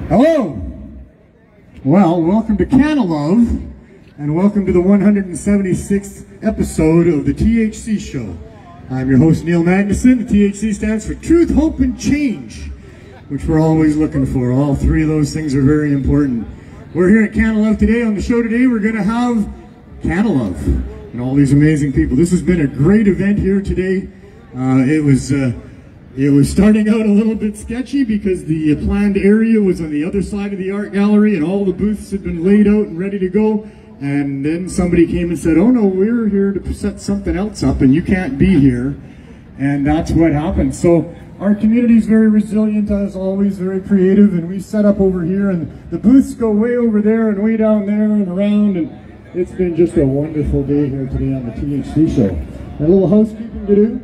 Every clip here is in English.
Hello! Well, welcome to Canna Love, and welcome to the 176th episode of the THC Show. I'm your host, Neil Magnuson. The THC stands for Truth, Hope, and Change, which we're always looking for. All three of those things are very important. We're here at Canna Love today. On the show today, we're going to have Canna Love and all these amazing people. This has been a great event here today. It was starting out a little bit sketchy because the planned area was on the other side of the art gallery and all the booths had been laid out and ready to go. And then somebody came and said, oh no, we're here to set something else up and you can't be here. And that's what happened. So our community is very resilient, as always, very creative, and we set up over here, and the booths go way over there and way down there and around, and it's been just a wonderful day here today on the THC Show. A little housekeeping to do.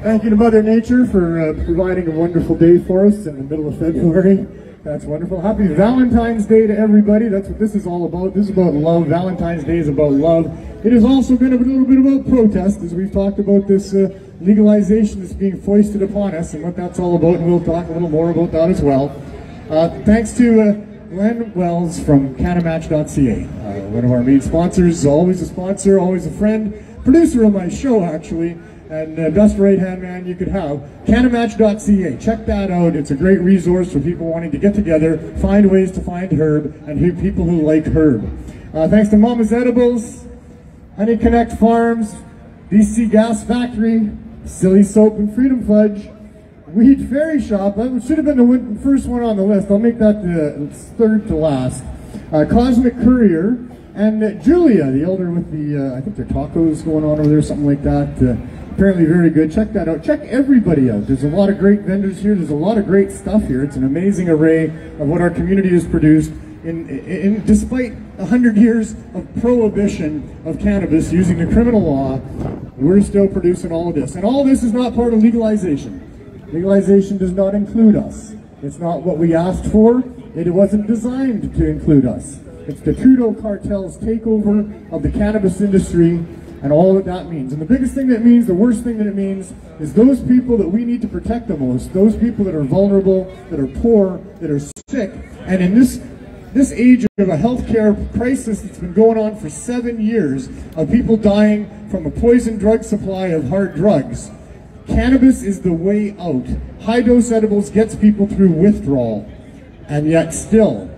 Thank you to Mother Nature for providing a wonderful day for us in the middle of February. That's wonderful. Happy Valentine's Day to everybody. That's what this is all about. This is about love. Valentine's Day is about love. It has also been a little bit about protest, as we've talked about this legalization that's being foisted upon us and what that's all about, and we'll talk a little more about that as well. Thanks to Glenn Wells from Cannamatch.ca, one of our main sponsors, always a sponsor, always a friend, producer of my show actually, and best right-hand man you could have. Cannamatch.ca, check that out. It's a great resource for people wanting to get together, find ways to find herb, and people who like herb. Thanks to Mama's Edibles, Honey Connect Farms, DC Gas Factory, Silly Soap and Freedom Fudge, Weed Fairy Shop, that should have been the first one on the list, I'll make that the third to last, Cosmic Courier, and Julia, the elder with the, I think they're tacos going on over there, something like that. Apparently very good. Check that out. Check everybody out. There's a lot of great vendors here. There's a lot of great stuff here. It's an amazing array of what our community has produced. Despite 100 years of prohibition of cannabis using the criminal law, we're still producing all of this. And all of this is not part of legalization. Legalization does not include us. It's not what we asked for. It wasn't designed to include us. It's the Trudeau cartel's takeover of the cannabis industry and all that that means. And the biggest thing that means, the worst thing that it means, is those people that we need to protect the most, those people that are vulnerable, that are poor, that are sick. And in this age of a healthcare crisis that's been going on for 7 years, of people dying from a poison drug supply of hard drugs, cannabis is the way out. High-dose edibles gets people through withdrawal, and yet still,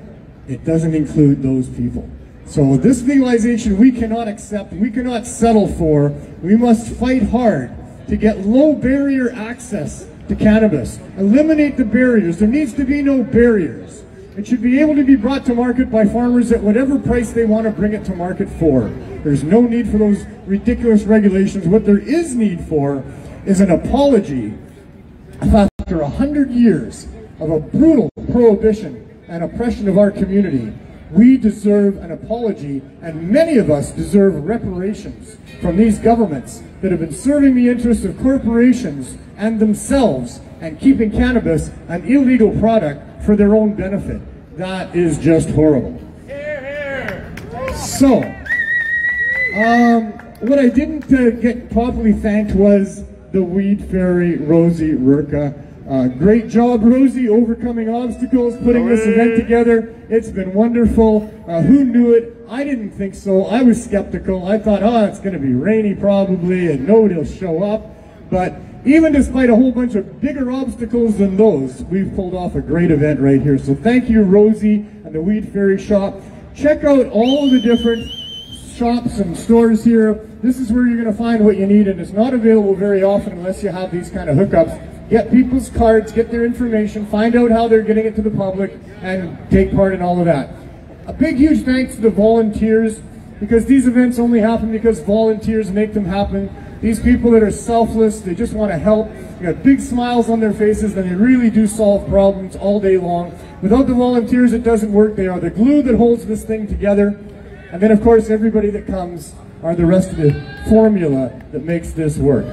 it doesn't include those people. So this legalization we cannot accept, we cannot settle for. We must fight hard to get low barrier access to cannabis. Eliminate the barriers. There needs to be no barriers. It should be able to be brought to market by farmers at whatever price they want to bring it to market for. There's no need for those ridiculous regulations. What there is need for is an apology after 100 years of a brutal prohibition and oppression of our community. We deserve an apology, and many of us deserve reparations from these governments that have been serving the interests of corporations and themselves and keeping cannabis an illegal product for their own benefit. That is just horrible. So, what I didn't get properly thanked was the Weed Fairy, Rosie Rurka. Great job, Rosie, overcoming obstacles, putting this event together. It's been wonderful. Who knew it? I didn't think so. I was skeptical. I thought, oh, it's going to be rainy probably, and nobody will show up. But even despite a whole bunch of bigger obstacles than those, we've pulled off a great event right here. So thank you, Rosie and the Weed Fairy Shop. Check out all of the different shops and stores here. This is where you're going to find what you need, and it's not available very often unless you have these kind of hookups. Get people's cards, get their information, find out how they're getting it to the public, and take part in all of that. A big, huge thanks to the volunteers, because these events only happen because volunteers make them happen. These people that are selfless, they just want to help. They got big smiles on their faces, and they really do solve problems all day long. Without the volunteers, it doesn't work. They are the glue that holds this thing together. And then, of course, everybody that comes are the rest of the formula that makes this work.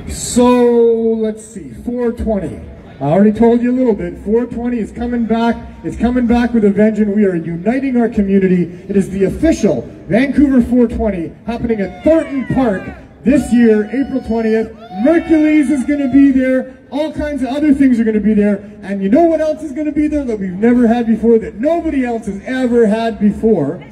So, let's see, 420. I already told you a little bit. 420 is coming back. It's coming back with a vengeance. We are uniting our community. It is the official Vancouver 420 happening at Thornton Park this year, April 20th. Mercules is going to be there. All kinds of other things are going to be there. And you know what else is going to be there that we've never had before, that nobody else has ever had before?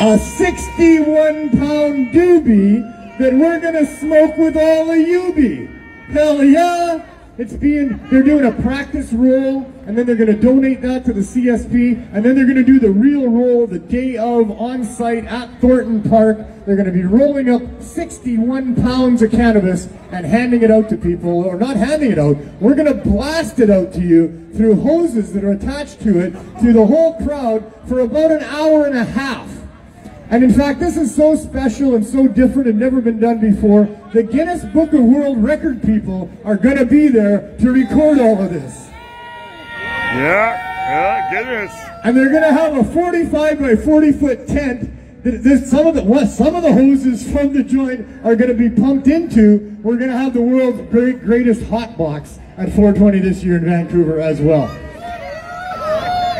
A 61-pound doobie that we're going to smoke with all of you be. Hell yeah! They're doing a practice roll, and then they're going to donate that to the CSP, and then they're going to do the real roll the day of on-site at Thornton Park. They're going to be rolling up 61 pounds of cannabis and handing it out to people, or not handing it out, we're going to blast it out to you through hoses that are attached to it, through the whole crowd, for about an hour and a half. And in fact, this is so special and so different and never been done before. The Guinness Book of World Record people are going to be there to record all of this. Yeah, Guinness. And they're going to have a 45 by 40 foot tent that some of the hoses from the joint are going to be pumped into. We're going to have the world's greatest hot box at 420 this year in Vancouver as well.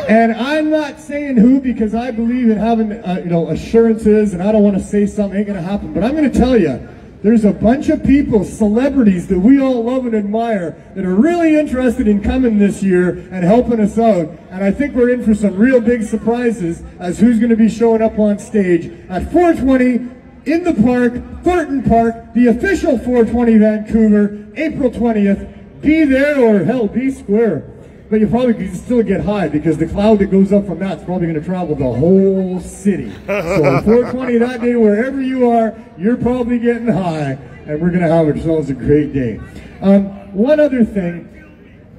And I'm not saying who, because I believe in having assurances, and I don't want to say something ain't going to happen. But I'm going to tell you, there's a bunch of people, celebrities that we all love and admire, that are really interested in coming this year and helping us out. And I think we're in for some real big surprises as who's going to be showing up on stage at 420 in the park, Thornton Park, the official 420 Vancouver, April 20th. Be there, or hell, be square. But you probably can still get high, because the cloud that goes up from that's probably going to travel the whole city. So 420 that day, wherever you are, you're probably getting high, and we're going to have ourselves a great day. One other thing,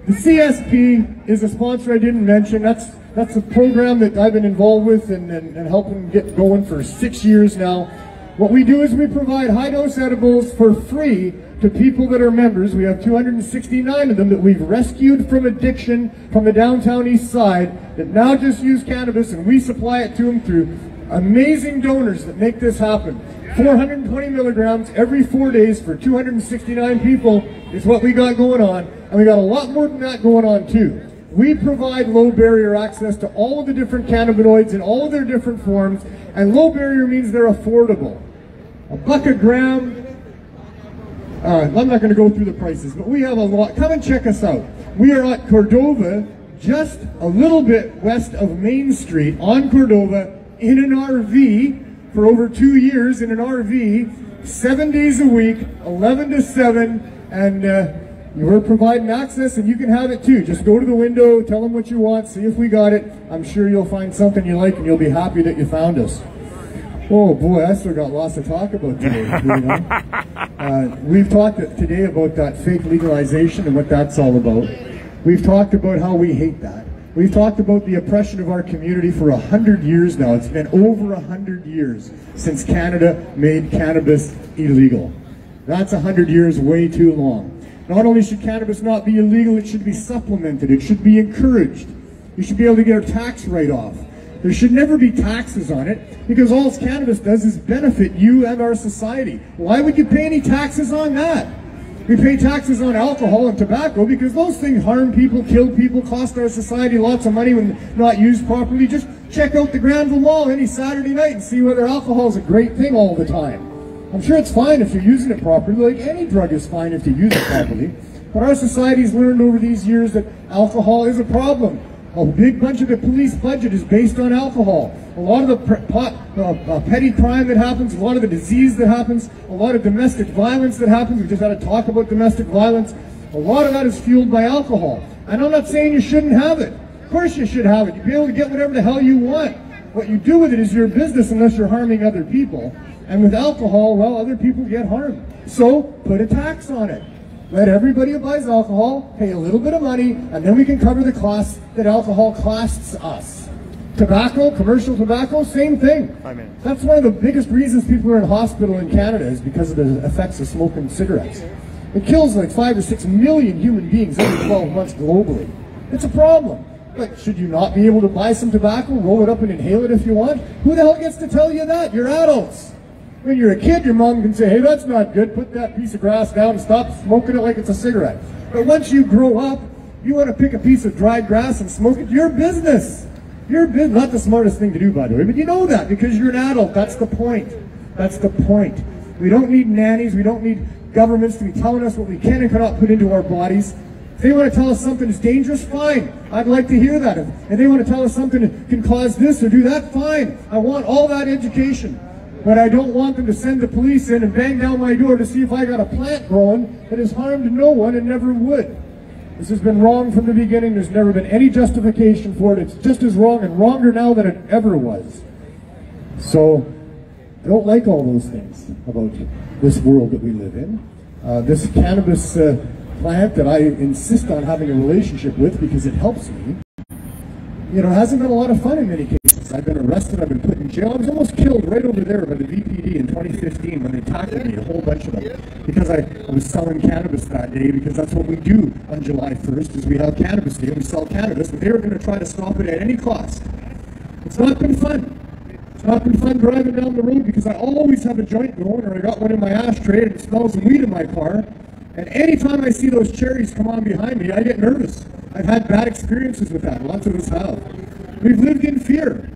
the CSP is a sponsor I didn't mention. That's a program that I've been involved with and helping get going for 6 years now. What we do is we provide high-dose edibles for free to people that are members. We have 269 of them that we've rescued from addiction from the downtown east side that now just use cannabis, and we supply it to them through amazing donors that make this happen. 420 milligrams every 4 days for 269 people is what we got going on, and we got a lot more than that going on too. We provide low barrier access to all of the different cannabinoids in all of their different forms, and low barrier means they're affordable. $1 a gram. I'm not going to go through the prices, but we have a lot. Come and check us out. We are at Cordova, just a little bit west of Main Street, on Cordova, in an RV for over 2 years, in an RV, 7 days a week, 11 to 7, and we're providing access, and you can have it too. Just go to the window, tell them what you want, see if we got it. I'm sure you'll find something you like, and you'll be happy that you found us. Oh boy, I still got lots to talk about today. You know? We've talked today about that fake legalization and what that's all about. We've talked about how we hate that. We've talked about the oppression of our community for 100 years now. It's been over 100 years since Canada made cannabis illegal. That's 100 years way too long. Not only should cannabis not be illegal, it should be supplemented. It should be encouraged. You should be able to get a tax write-off. There should never be taxes on it, because all cannabis does is benefit you and our society. Why would you pay any taxes on that? We pay taxes on alcohol and tobacco because those things harm people, kill people, cost our society lots of money when not used properly. Just check out the Granville Mall any Saturday night and see whether alcohol is a great thing all the time. I'm sure it's fine if you're using it properly, like any drug is fine if you use it properly. But our society's learned over these years that alcohol is a problem. A big bunch of the police budget is based on alcohol. A lot of the petty crime that happens, a lot of the disease that happens, a lot of domestic violence that happens. We just had to talk about domestic violence. A lot of that is fueled by alcohol. And I'm not saying you shouldn't have it. Of course you should have it. You'll be able to get whatever the hell you want. What you do with it is your business unless you're harming other people. And with alcohol, well, other people get harmed. So put a tax on it. Let everybody who buys alcohol pay a little bit of money, and then we can cover the costs that alcohol costs us. Tobacco, commercial tobacco, same thing. That's one of the biggest reasons people are in hospital in Canada, is because of the effects of smoking cigarettes. It kills like 5 or 6 million human beings every 12 months globally. It's a problem. But should you not be able to buy some tobacco, roll it up and inhale it if you want? Who the hell gets to tell you that? You're adults. When you're a kid, your mom can say, hey, that's not good, put that piece of grass down and stop smoking it like it's a cigarette. But once you grow up, you want to pick a piece of dried grass and smoke it, your business. Your business. Not the smartest thing to do, by the way, but you know that because you're an adult. That's the point. That's the point. We don't need nannies. We don't need governments to be telling us what we can and cannot put into our bodies. If they want to tell us something is dangerous, fine. I'd like to hear that. If they want to tell us something can cause this or do that, fine. I want all that education. But I don't want them to send the police in and bang down my door to see if I got a plant growing that has harmed no one and never would. This has been wrong from the beginning. There's never been any justification for it. It's just as wrong and wronger now than it ever was. So I don't like all those things about this world that we live in. This cannabis plant that I insist on having a relationship with because it helps me, you know, hasn't been a lot of fun in many cases. I've been arrested, I've been put in jail. I was almost killed right over there by the VPD in 2015 when they tackled me, a whole bunch of them, because I was selling cannabis that day, because that's what we do on July 1st, is we have Cannabis Day, we sell cannabis, but they were going to try to stop it at any cost. It's not been fun. It's not been fun driving down the road because I always have a joint going, or I got one in my ashtray and it smells of weed in my car. And anytime I see those cherries come on behind me, I get nervous. I've had bad experiences with that. Lots of us have. We've lived in fear.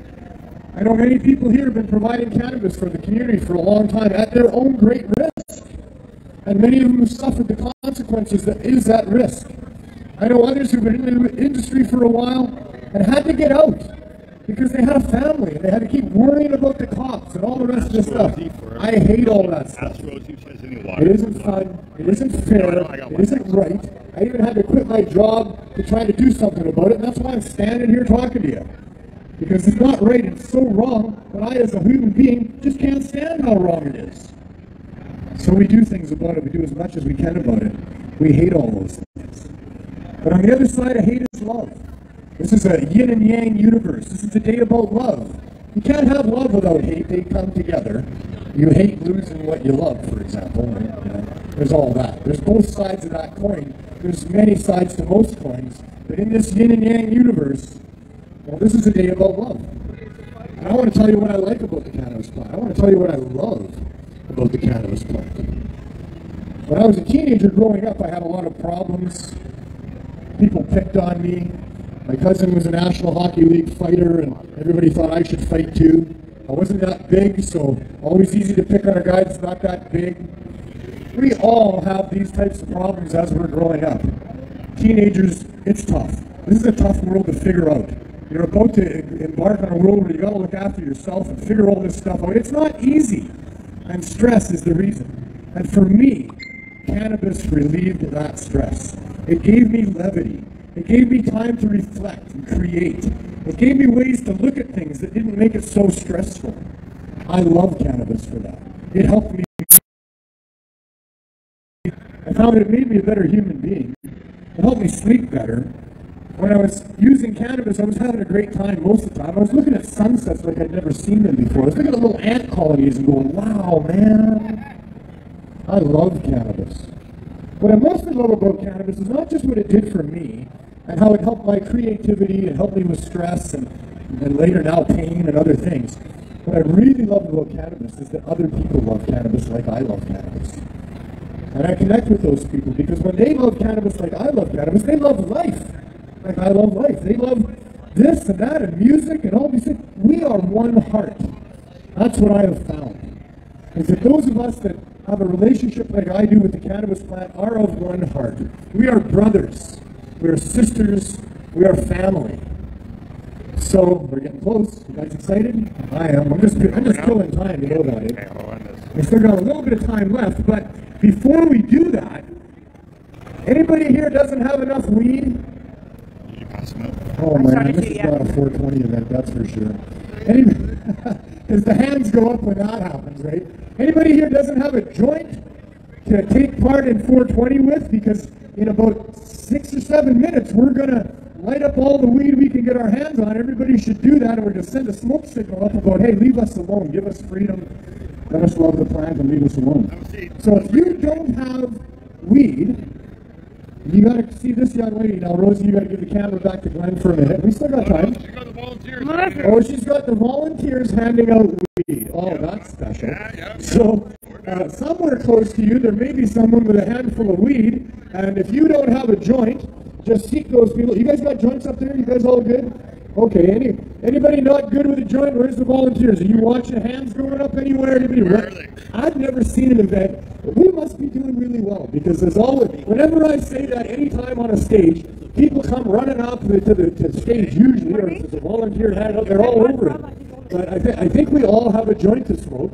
I know many people here have been providing cannabis for the community for a long time at their own great risk. And many of them have suffered the consequences that is that risk. I know others who've been in the industry for a while and had to get out because they had a family and they had to keep worrying about the cops and all the rest of the stuff. I hate all that stuff. It isn't fun, it isn't fair, it isn't right. I even had to quit my job to try to do something about it, and that's why I'm standing here talking to you. Because it's not right, it's so wrong, but I as a human being just can't stand how wrong it is. So we do things about it, we do as much as we can about it. We hate all those things. But on the other side of hate is love. This is a yin and yang universe. This is a day about love. You can't have love without hate. They come together. You hate losing what you love, for example. You know, there's all that. There's both sides of that coin. There's many sides to most coins. But in this yin and yang universe, well, this is a day about love. And I want to tell you what I like about the cannabis plant. I want to tell you what I love about the cannabis plant. When I was a teenager growing up, I had a lot of problems. People picked on me. My cousin was a National Hockey League fighter, and everybody thought I should fight too. I wasn't that big, so always easy to pick on a guy that's not that big. We all have these types of problems as we're growing up. Teenagers, it's tough. This is a tough world to figure out. You're about to embark on a world where you got to look after yourself and figure all this stuff out. It's not easy, and stress is the reason. And for me, cannabis relieved that stress. It gave me levity. It gave me time to reflect and create. It gave me ways to look at things that didn't make it so stressful. I love cannabis for that. It helped me. I found it made me a better human being. It helped me sleep better. When I was using cannabis, I was having a great time most of the time. I was looking at sunsets like I'd never seen them before. I was looking at little ant colonies and going, wow, man. I love cannabis. What I mostly love about cannabis is not just what it did for me and how it helped my creativity and helped me with stress and later now pain and other things. What I really love about cannabis is that other people love cannabis like I love cannabis. And I connect with those people because when they love cannabis like I love cannabis, they love life like I love life. They love this and that and music and all these things. We are one heart. That's what I have found. Is that those of us that have a relationship like I do with the cannabis plant are of one heart. We are brothers. We are sisters. We are family. So we're getting close. You guys excited? I am. I'm just killing time. You know that. Eh? We still got a little bit of time left, but before we do that, anybody here doesn't have enough weed? Oh man, this is not a 420 event, that's for sure. Because the hands go up when that happens, right? Anybody here doesn't have a joint to take part in 420 with? Because in about 6 or 7 minutes, we're going to light up all the weed we can get our hands on. Everybody should do that, and we're going to send a smoke signal up about, hey, leave us alone, give us freedom, let us love the plant, and leave us alone. So if you don't have weed, you got to see this young lady. Now, Rosie, you got to give the camera back to Glenn for a minute. We still got time. She's got the volunteers. Oh, she's got the volunteers handing out weed. Oh, that's special. Yeah. So, somewhere close to you, there may be someone with a handful of weed. And if you don't have a joint, just seek those people. You guys got joints up there? You guys all good? Okay, anybody not good with a joint? Where's the volunteers? Are you watching hands going up anywhere? Anybody? I've never seen an event. We must be doing really well, because there's always, whenever I say that anytime on a stage, people come running up to the stage usually, or if there's a volunteer hand up, they're all over it. But I think we all have a joint to smoke,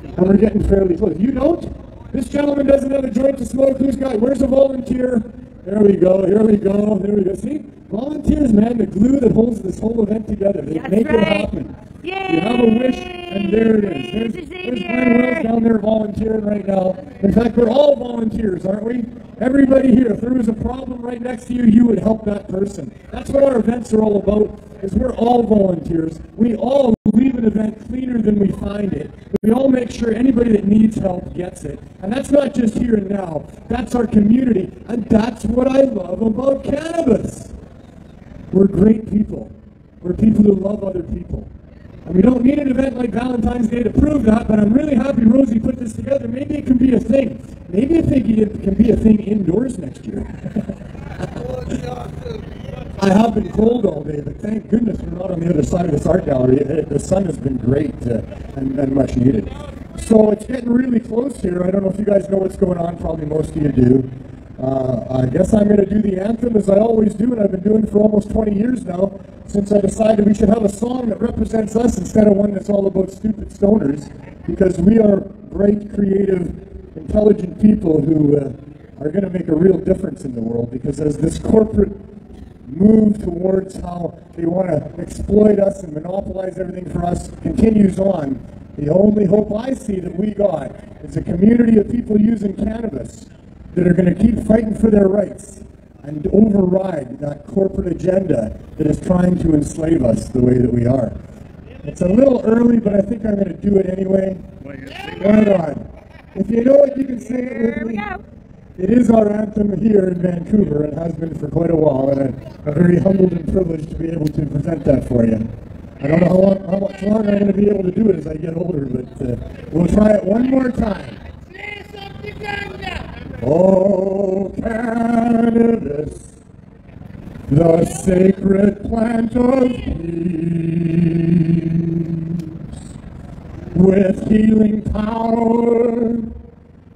and we're getting fairly close. You don't? This gentleman doesn't have a joint to smoke. Where's a volunteer? There we go, here we go, there we go. See? Volunteers, man, the glue that holds this whole event together. They make it happen. Yay! You have a wish, and there it is. There's Glenn Wells down there volunteering right now. In fact, we're all volunteers, aren't we? Everybody here, if there was a problem right next to you, you would help that person. That's what our events are all about, is we're all volunteers. We all leave an event cleaner than we find it. We all make sure anybody that needs help gets it. And that's not just here and now. That's our community. And that's what I love about cannabis. We're great people. We're people who love other people. And we don't need an event like Valentine's Day to prove that, but I'm really happy Rosie put this together. Maybe it can be a thing. Maybe I think it can be a thing indoors next year. I have been cold all day, but thank goodness we're not on the other side of this art gallery. The sun has been great and much needed. So it's getting really close here. I don't know if you guys know what's going on. Probably most of you do. I guess I'm going to do the anthem as I always do, and I've been doing for almost 20 years now, since I decided we should have a song that represents us instead of one that's all about stupid stoners, because we are bright, creative, intelligent people who are going to make a real difference in the world, because as this corporate move towards how they want to exploit us and monopolize everything for us continues on, the only hope I see that we got is a community of people using cannabis that are going to keep fighting for their rights and override that corporate agenda that is trying to enslave us the way that we are. It's a little early, but I think I'm going to do it anyway. Right on. If you know it, you can sing it with me. It is our anthem here in Vancouver, and has been for quite a while, and I'm very humbled and privileged to be able to present that for you. I don't know how much longer I'm going to be able to do it as I get older, but we'll try it one more time. Oh, cannabis, the sacred plant of peace, with healing power,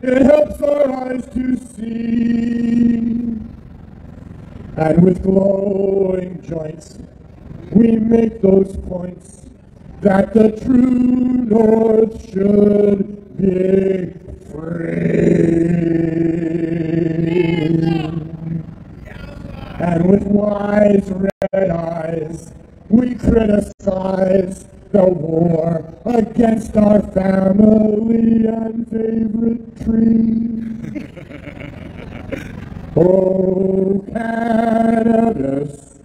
it helps our eyes to see, and with glowing joints, we make those points that the true north should be free. And with wise red eyes, we criticize the war against our family and favorite tree. Oh, cannabis,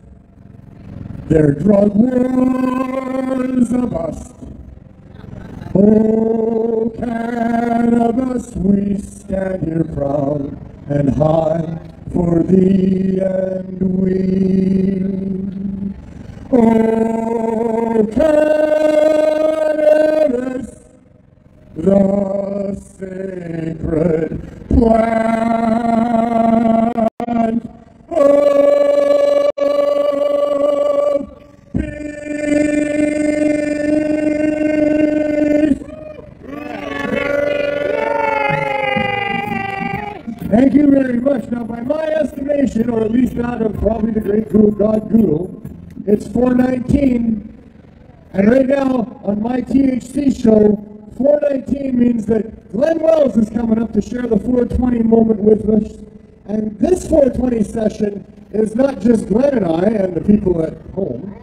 their drug war's a bust. Oh, cannabis, we stand here proud and high for thee and we. Oh, cannabis, the sacred plant of peace. Thank you very much. Now, by my estimation, or at least that of probably the great God Google, it's 4:19, and right now on my THC show, 4:19 means that Glenn Wells is coming up to share the 420 moment with us. And this 420 session is not just Glenn and I and the people at home,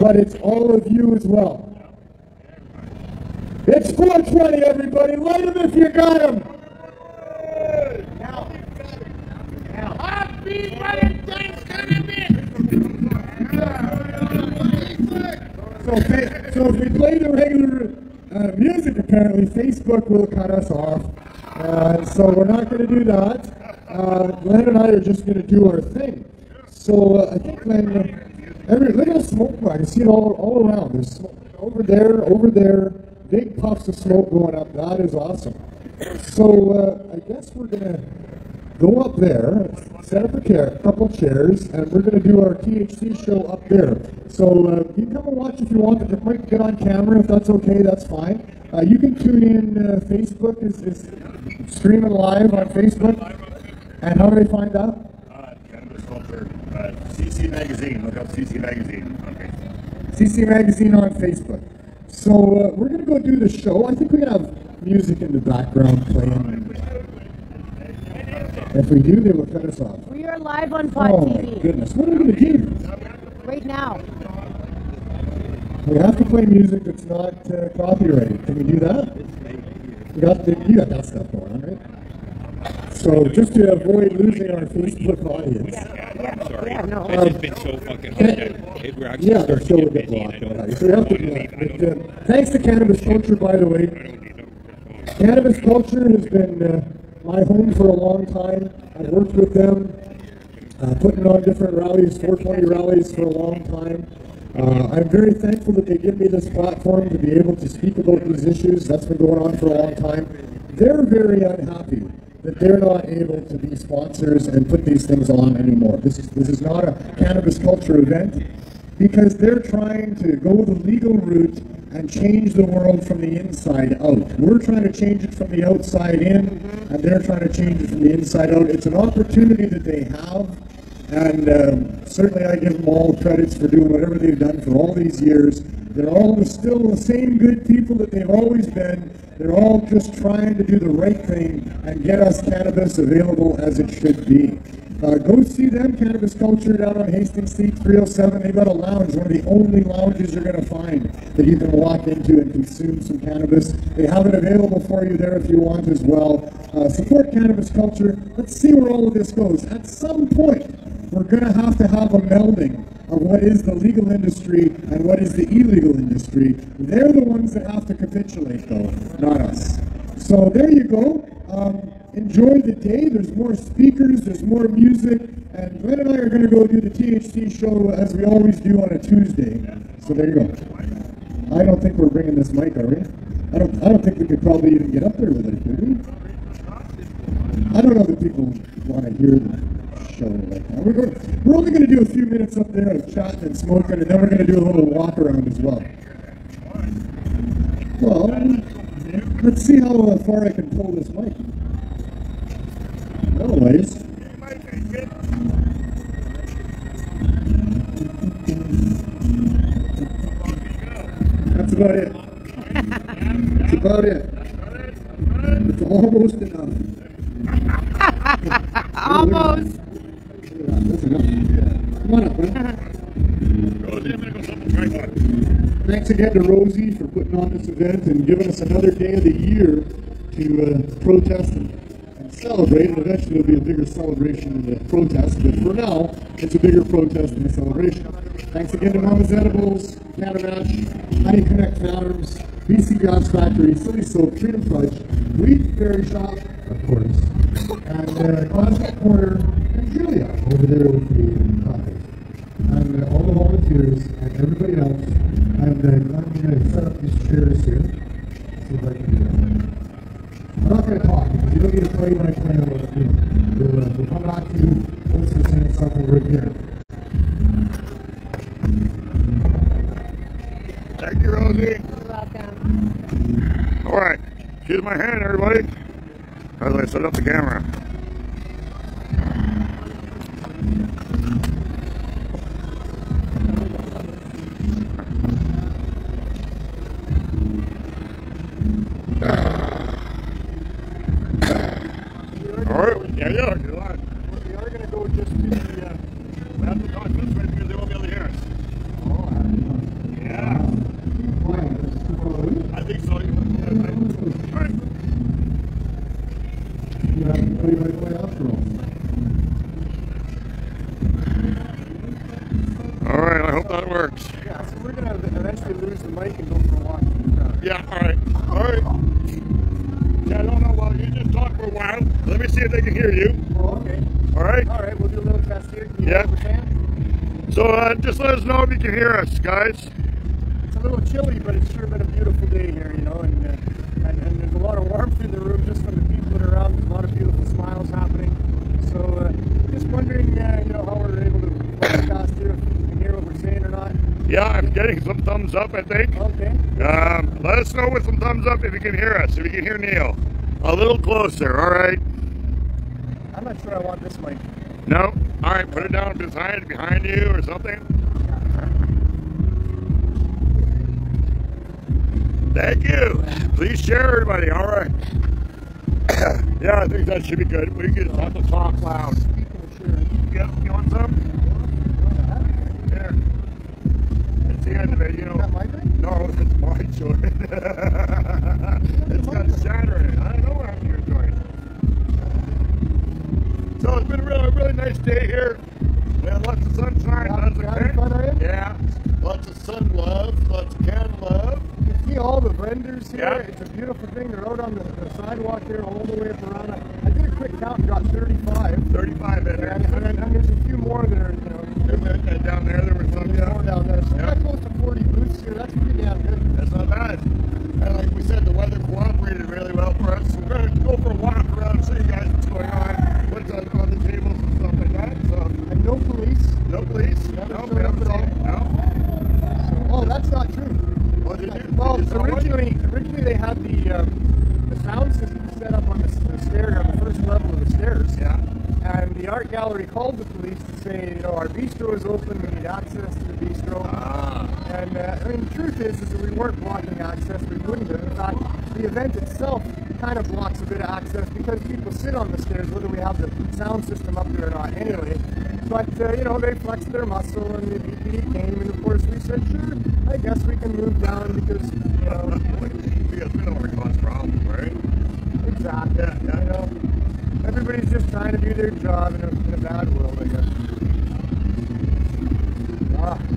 but it's all of you as well. It's 420, everybody. Light them if you got them. Happy Valentine's Cannabis! So if we play the regular music, apparently Facebook will cut us off. So we're not going to do that. Glenn and I are just going to do our thing. So I think Glenn, look at the smoke. I can see it all around. There's smoke over there, big puffs of smoke going up. That is awesome. So I guess we're going to go up there, set up a couple chairs, and we're going to do our THC show up there. So you can come and watch if you want. It might get on camera. If that's okay, that's fine. You can tune in. Facebook is streaming live on Facebook. And how do they find out? Cannabis Culture, CC Magazine. Look up CC Magazine on Facebook. CC Magazine on Facebook. So we're going to go do the show. I think we have music in the background playing. If we do, they will cut us off. We are live on Pod Oh TV. my goodness, what are we going to do? Right now. We have to play music that's not copyrighted. Can we do that? You got that stuff going on, right? So just to avoid losing our Facebook audience. Sorry. Yeah, no. It's just been so fucking hot. We're actually Yeah, starting so to we'll get get busy. blocked out. So we have to do that. But, thanks to Cannabis Culture, by the way. Cannabis Culture has been my home for a long time. I've worked with them, putting on different rallies, 420 rallies for a long time. I'm very thankful that they give me this platform to be able to speak about these issues. That's been going on for a long time. They're very unhappy that they're not able to be sponsors and put these things on anymore. This is not a Cannabis Culture event because they're trying to go the legal route and change the world from the inside out. We're trying to change it from the outside in, and they're trying to change it from the inside out. It's an opportunity that they have, and certainly I give them all credits for doing whatever they've done for all these years. They're all still the same good people that they've always been. They're all just trying to do the right thing and get us cannabis available as it should be. Go see them, Cannabis Culture, down on Hastings Street 307. They've got a lounge, one of the only lounges you're going to find that you can walk into and consume some cannabis. They have it available for you there if you want as well. Support Cannabis Culture. Let's see where all of this goes. At some point, we're going to have a melding of what is the legal industry and what is the illegal industry. They're the ones that have to capitulate, though, not us. So there you go. Enjoy the day. There's more speakers, there's more music, and Glenn and I are going to go do the THC show as we always do on a Tuesday. So there you go. I don't think we're bringing this mic, are we? I don't think we could probably even get up there with it, could we? I don't know that people want to hear the show like that. We're only going to do a few minutes up there of chatting and smoking, and then we're going to do a little walk around as well. Well, let's see how far I can pull this mic. Otherwise, that's about it. That's about it. It's almost enough. Almost. That's enough. Come on up, man. Thanks again to Rosie for putting on this event and giving us another day of the year to protest and celebrate, and eventually it'll be a bigger celebration than a protest, but for now, it's a bigger protest than a celebration. Thanks again to Mama's Edibles, Cannabis, Honey Connect Farms, BC Gas Factory, Silly Soap, Freedom Fudge, Wheat Berry Shop, of course, and Concept Corner, and Julia over there with the coffee. And all the volunteers and everybody else, and I'm going to set up these chairs here. See if I can do that. I'm not going to talk because you don't need to play when I play on what I'm doing. We'll come back to you once we're saying something right here. Thank you, Rosie. You're welcome. All right, here's my hand, everybody, as I set up the camera. All right, yeah, you're on. We are going to go just to the, we have to talk this way because they won't be able to hear us. Yeah. I think so. All right. You have to play right away after all. All right, I hope that works. Yeah, so we're going to eventually lose the mic and go for a walk in the crowd. Yeah, all right. All right. Yeah, I don't know. Well, you just talk for a while. Let me see if they can hear you. Oh, okay. All right? All right, we'll do a little test here. Can you Yeah. understand? So just let us know if you can hear us, guys. It's a little chilly, but it's sure been a beautiful day here, you know, and there's a lot of warmth in the room just from the people that are around. There's a lot of beautiful smiles happening. getting some thumbs up, I think. Okay. Let us know with some thumbs up if you can hear us, if you can hear Neil. A little closer, all right? I'm not sure I want this mic. No? All right, put it down behind you or something. Thank you. Please share, everybody, all right? Yeah, I think that should be good. We can have to talk loud. Yep, you want some? Here. It's the end of it, you know. Is that my thing? No, it's my joint. It's got shatter in it. I don't know what happened to your joint. So it's been a really nice day here. We had lots of sunshine. Lots of having fun, are you? Yeah. Lots of sun love, lots of Canna Love. You can see all the vendors here. Yeah. It's a beautiful thing. They're out on the sidewalk here all the way up around. I did a quick count and got 35. 35 in there. And there's a few more that are, you know, And down there were some. more down there. So we got close to 40 booths here. That's pretty damn good. That's not bad. And like we said, the weather cooperated really well for us. We're going to go for a walk around and show you guys what's going on, what's on the tables and stuff like that. So, And no police. no police. Never No, showed we up haven't at seen it. No. Oh, that's not true. Well, did you? Well, Did you saw one? originally they had the sound system set up on the stairs, on the first level of the stairs. Yeah. And the art gallery called the police to say, you know, our bistro is open, we need access to the bistro. Ah. And I mean, the truth is that we weren't blocking access. We wouldn't have. In fact, the event itself kind of blocks a bit of access because people sit on the stairs, whether we have the sound system up there or not. Anyway, but you know, they flexed their muscle, and the BPD came, and of course we said, sure, I guess we can move down because you know. Because we don't want to cause problems, right? Exactly. Yeah. You know, everybody's just trying to do their job in a bad world, I guess.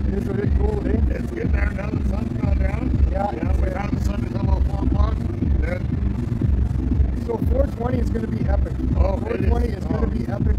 It is a bit cool, eh? It's getting there now. The sun's gone down. Yeah. Yeah. We have the sun to come up on. Then. So 420 is going to be epic. Oh, 420 is going to be epic.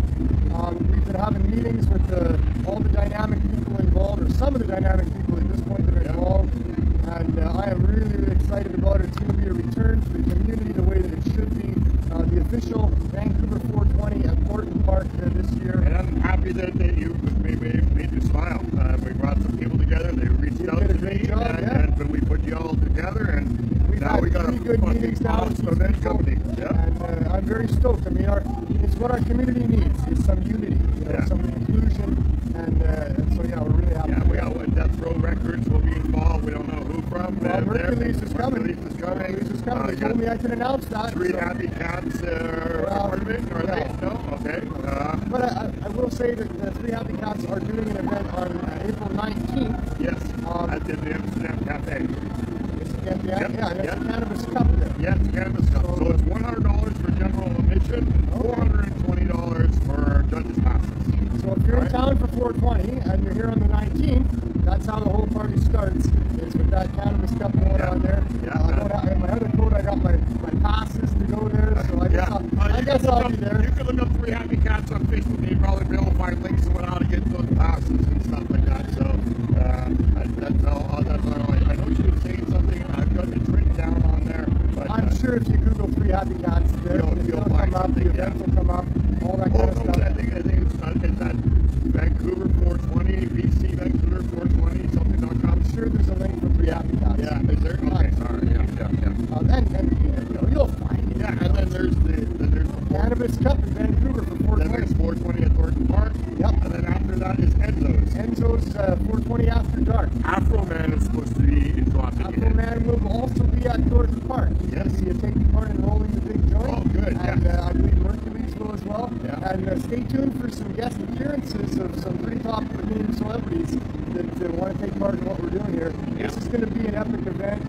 We've been having meetings with all the dynamic people involved, or some of the dynamic people at this point that are involved, and I am really excited about it. It's going to be a return to the community the way that it should be. The official Vancouver 420 at Porton Park this year. And I'm happy that you made you smile. We brought some people together. They reached out did a to great me, job, and we put you all together, and now we got a good meetings now with awesome these event people, company. Yeah. and I'm very stoked. I mean, it's what our community needs. Is some unity, you know, some inclusion, and so yeah, we're really happy. Yeah, we got Death Row Records will be involved. We don't know who from. Well, Hercules is coming. Hercules is coming. Hercules is coming. They told me I can announce that. Three so. Happy Cats part of it, are they? No? Okay. But I will say that the Three Happy Cats are doing an event on April 19th. Yes. At the Amsterdam Cafe. Yeah, it's a Cannabis Cup there. Yes, Cannabis Cup. So it's $100 for general admission, $420 for judges' passes. So if you're in town for 420 and you're here on the 19th, that's how the whole party starts. It's with that Cannabis Cup going on there. In my other coat, I got my passes to go there, so I guess I'll be there. You can look up Three Happy Cats on Facebook, and you'll probably be able to find links on how to get those passes and stuff like that. So that's all. I know she was saying something. I've got it written down on there. But, I'm sure if you Google Three Happy Cats, you'll find come up, the something, event will come up, all that kind of stuff. I think it's that Vancouver 420, BC Vancouver 420, something.com. I'm sure there's a link for Three Happy Cats. Yeah, is there? Okay, sorry, yeah. And you know, you'll find it. Yeah, and then there's the Cannabis Cup in Vancouver for 420. Then there's 420 at Thornton Park. Yep. And then after that is Enzo's. Enzo's 420 After Dark. Afro Man is supposed to be in dropping Afro Man will also be at Thornton Park. Yes. He will take part in rolling the big joint. Oh, good, And I believe Hercules will as well. Yeah. And stay tuned for some guest appearances of some pretty top name celebrities that want to take part in what we're doing here. Yeah. This is going to be an epic event.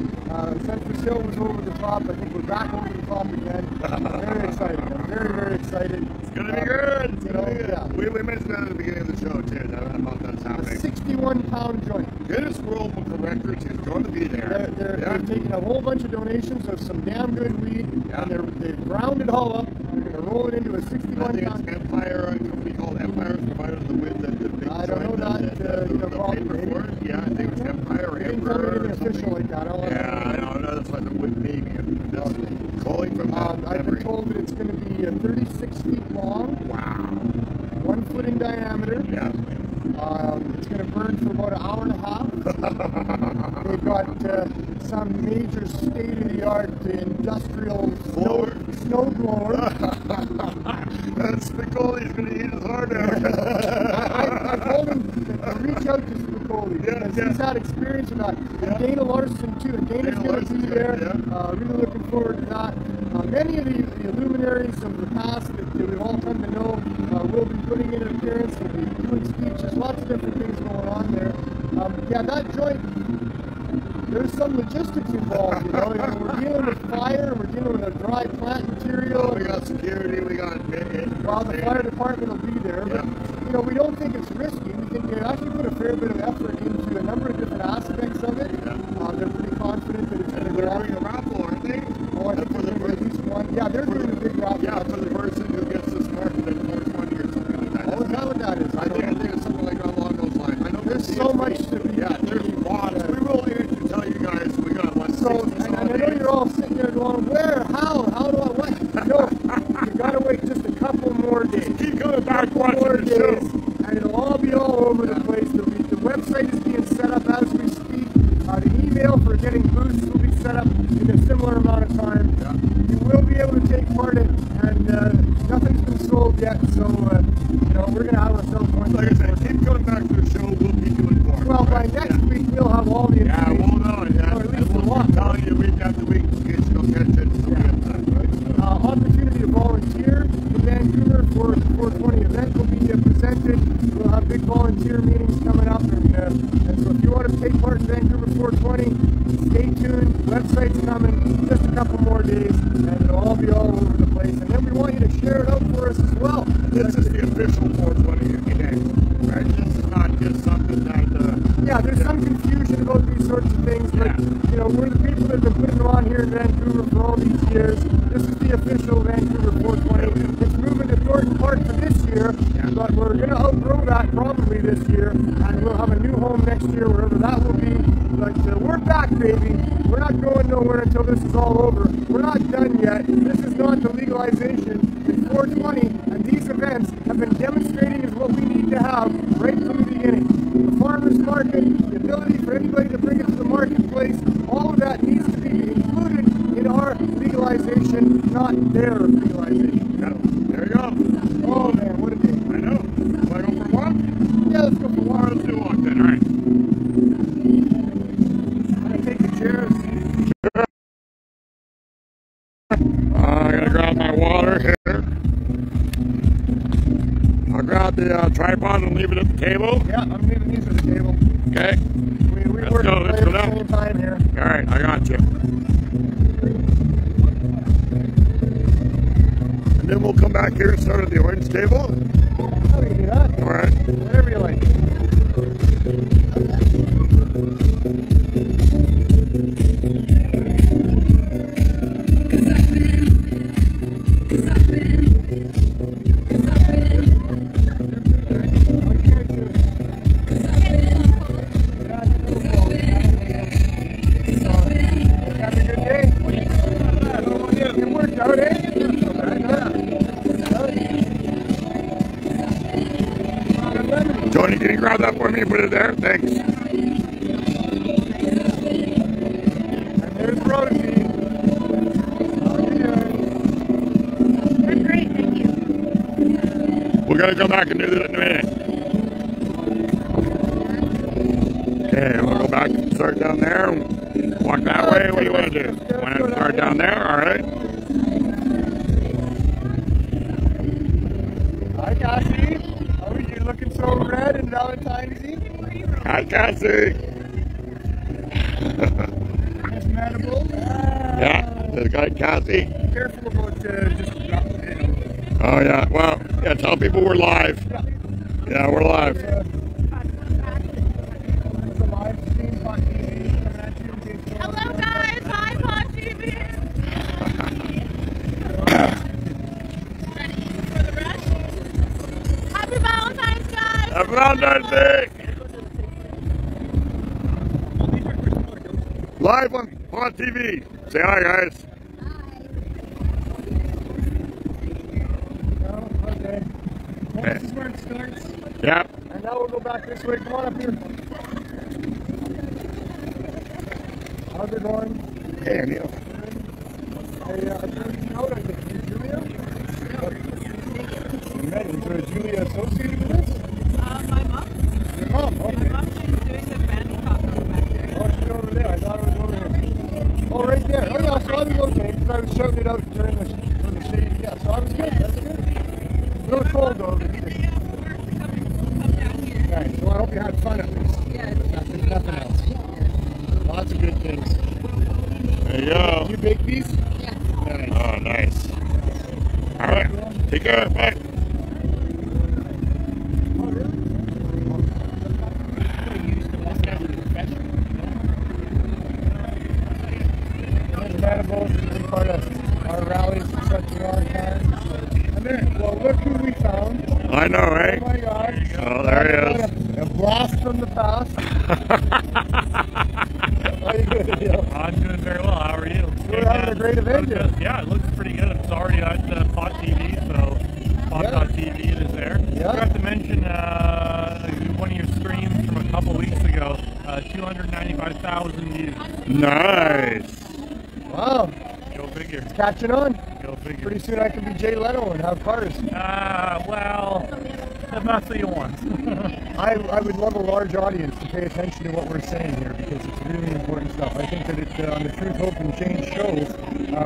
Central Hill was over the top. I think we're back over the top again. Very excited. I'm very excited. It's going to be good. It's going to be good. Yeah. We mentioned that at the beginning of the show, too, about that's A happening. 61-pound joint. Guinness World Book of Records is going to be there. They're taking a whole bunch of donations of some damn good weed, and they've ground it all up. They're going to roll it into a 61-pound. I think it's Empire, a company called Empire, provided the big I don't know that. Yeah, I think it's Empire or They didn't tell me anything official like that. I know, that's like the wood maybe. Calling from I've been told that it's going to be 36 feet long. Wow. 1 foot in diameter. Yeah. It's going to burn for about an hour and a half. some major state-of-the-art industrial snow blower. That's Spicoli's going to eat his heart out. I told him to reach out to Spicoli because he's had experience with that. And Dana Larson too. And Dana's going to be there. Really looking forward to that. Many of the luminaries of the past that we've all come to know will be putting in an appearance. We'll be doing speeches. Lots of different things going on there. Yeah, that joint. There's some logistics involved, you know. We're dealing with fire, and we're dealing with a dry plant material. We got security, we got well, the fire department will be there, but you know, we don't think it's risky. We think they actually put a fair bit of effort into a number of different aspects of it. They're pretty confident that it's going to they're doing a raffle, aren't they? Oh, I think for at least one. Yeah, they're doing a big raffle. Yeah, for the person who gets this market at 420 or something like that. Oh, is that what that is? I think it's something like along those lines. I know there's so much to be. Yeah, there's lots. We will tell you guys. We got one. So, and I know you're all sitting there going, where, how do I, what? No, you gotta wait just a couple more days. Keep coming back more watching the days, show. and it'll all be all over the place. The website is being set up as we speak. The email for getting booths will be set up in a similar amount of time. You will be able to take part in it, and nothing's been sold yet, so you know, we're gonna have ourselves one. Like I said, keep coming back to the show. We'll keep you informed. Well, by next week we'll have all the information. Yeah, we'll know it. Yeah, or at least we'll keep telling you week after week in case you don't catch it. So opportunity to volunteer in Vancouver for the 420 event will be presented. We'll have big volunteer meetings coming up, and so if you want to take part in Vancouver 420, stay tuned. Website's coming, just a couple more days, and it'll all be all over the place. And then we want you to share it out for us as well. This is the official 420 event, right? This is not just something that... yeah, there's some confusion about these sorts of things, but you know, we're the people that have been putting them on here in Vancouver for all these years. This is the official Vancouver 420. It's moving to Thornton Park for this year, but we're going to outgrow that probably this year, and we'll have a new home next year, wherever that will be. But we're back, baby. We're not going nowhere until this is all over. We're not done yet. This is not the legalization. It's 420, and these events have been demonstrating is what we need to have right from the beginning. The farmers market, the ability for anybody to bring it to the marketplace, all of that needs to be included in our legalization, not their legalization. Yeah, there you go. Oh man, what a day. I know. Want to go for a walk? Yeah, let's go for a walk. Let's do a walk then, alright. I'm going to take the chairs. I gotta grab my water here. I'll grab the tripod and leave it at the table. Yeah, I'm leaving these at the table. Okay. We work go, let's go at the down. same time here. Alright, I got you. And then we'll come back here and start at the orange table. Oh, we can do that. Alright. Whatever you like. Tony, can you grab that for me and put it there? Thanks. And there's Rosie. How are you doing? I'm great, thank you. We're gonna come back and do that in a minute. Okay, we'll go back and start down there. Walk that way. What do you want to do? Want to start down there? All right. Hi, Cassie. How are you looking so red and Valentine's-y? Hi, Cassie. Miss Mandible. Yeah, this guy Cassie. Be careful about just Oh yeah. Well, yeah. Tell people we're live. Yeah, we're live. It's a live stream on TV coming at you in case you want Hello guys, live on TV. Ready for the rush? Happy Valentine's, guys. Happy Valentine's Day. Live on TV. Say hi, guys. Okay. Well, this is where it starts. Yeah. And now we'll go back this way. Come on up here. How's it going? Hey, Neil. Hey, I'm reaching out, I think. Julia? Is there a Julia associated with this? My mom. Your mom, okay. My mom, she's doing the brandy cocktail back there. Oh, she's over there. I thought it was over here. Oh, right there. Oh, yeah, so I was okay, because I was shouting it out during the shade. Yeah, so I was good. That's good. A little cold, though. But nice. Well, I hope you had fun at least. Yeah. Nothing else. Lots of good things. There you go. You bake these? Yeah. Nice. Oh, nice. All right. Take care. Bye. Cannibals have been part of our rallies for such a long time. And then, well, look who we found. I know, right? Oh my God. Oh, there he is. A blast from the past. How you doing, Neil? I'm doing very well. How are you? We're having a great event here. Yeah, it looks pretty good. It's already on Pot TV, so Pot.tv it is there. Yeah. I forgot to mention one of your streams from a couple weeks ago, 295,000 views. Nice. Go Wow. figure. It's catching on. Go figure. Pretty soon I can be Jay Leno and have cars. Well, that's what you want. I would love a large audience to pay attention to what we're saying here because it's really important stuff. I think that on the Truth, Hope, and Change shows,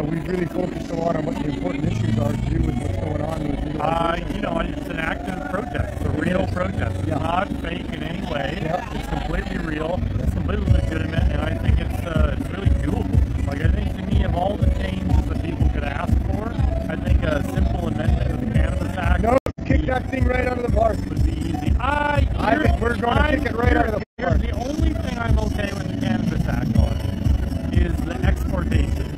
we've really focused a lot on what the important issues are to do with what's going on with legalization. You know, it's an active protest. It's a real protest. It's not fake in any way. Yeah. It's completely real. It's completely legitimate, and I think it's really doable. Like, I think to me, of all the changes that people could ask for, I think a simple amendment of the Cannabis Act No, kick that thing right out of the park. would be easy. I think we're going to kick it right out of the park. The only thing I'm okay with the Cannabis Act on is the exportation.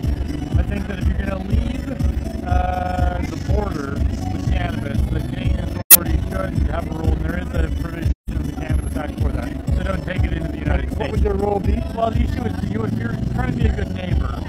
I think that if you're going to leave the border with cannabis, the Canadian authorities should have a rule, and there is a provision in the Cannabis Act for that. So don't take it into the United States. What would their role be? Well, the issue is if you're trying to be a good neighbor,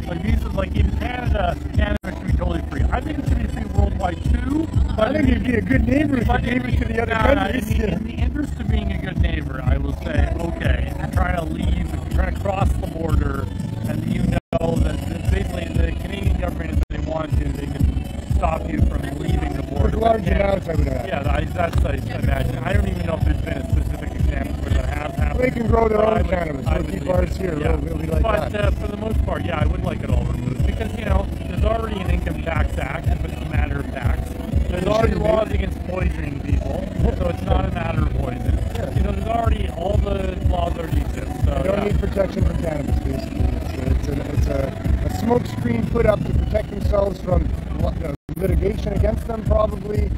like these is like in Canada, cannabis should be totally free. I think it should be free worldwide too. But I think you'd be a good neighbor if you gave it to the other countries. in the interest of being a good neighbor, I will say, okay, if you're trying to leave, if you're trying to cross the border, and you know that basically the Canadian government, if they want to, they can stop you from leaving the border. With large amounts, I would imagine. Yeah, that's I imagine. I don't even know if there's been a specific example where that has happened. They can grow their own cannabis. We'll keep ours here. Yeah. We'll be like but that. For the most part, yeah, I would like it all removed because, you know, there's already an income tax act if it's a matter of tax. There's already laws against poisoning people, so it's not a matter of poison. You know, there's already, all the laws already exist. So, You don't need protection from cannabis, basically. It's a smoke screen put up to protect themselves from litigation against them, probably,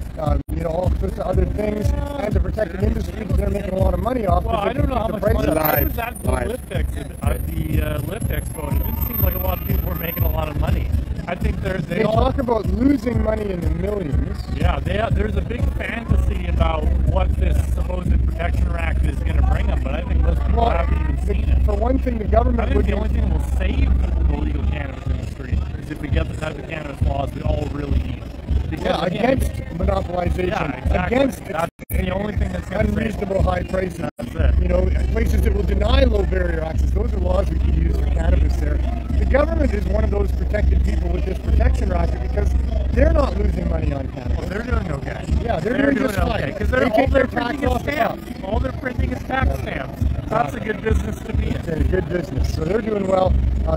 you know, all sorts of other things, and to protect an industry that they're making a lot of money off. Well, I don't know how much money. I was at the Live. Lift Expo, and it didn't seem like a lot of people were making a lot of money. I think They talk about losing money in the millions. Yeah, there's a big fantasy about what this supposed Protection Act is going to bring them, but I think most people haven't even seen it. For one thing, the government I think would the only thing that will save the legal cannabis industry is if we get the type of cannabis laws we all really need. Because against monopolization, yeah, exactly. against That's the only thing that's going to save unreasonable high prices. That's it. You know, places that will deny low barrier access. Those are laws we can use for cannabis there. The government is one of those protected people with this protection racket because they're not losing money on cannabis. Well, they're doing okay. Yeah, they're doing just fine. okay because They all take they're their tax printing is off the top. stamps. All they're printing is tax stamps. That's a good business to be in. It's a good business. So they're doing well.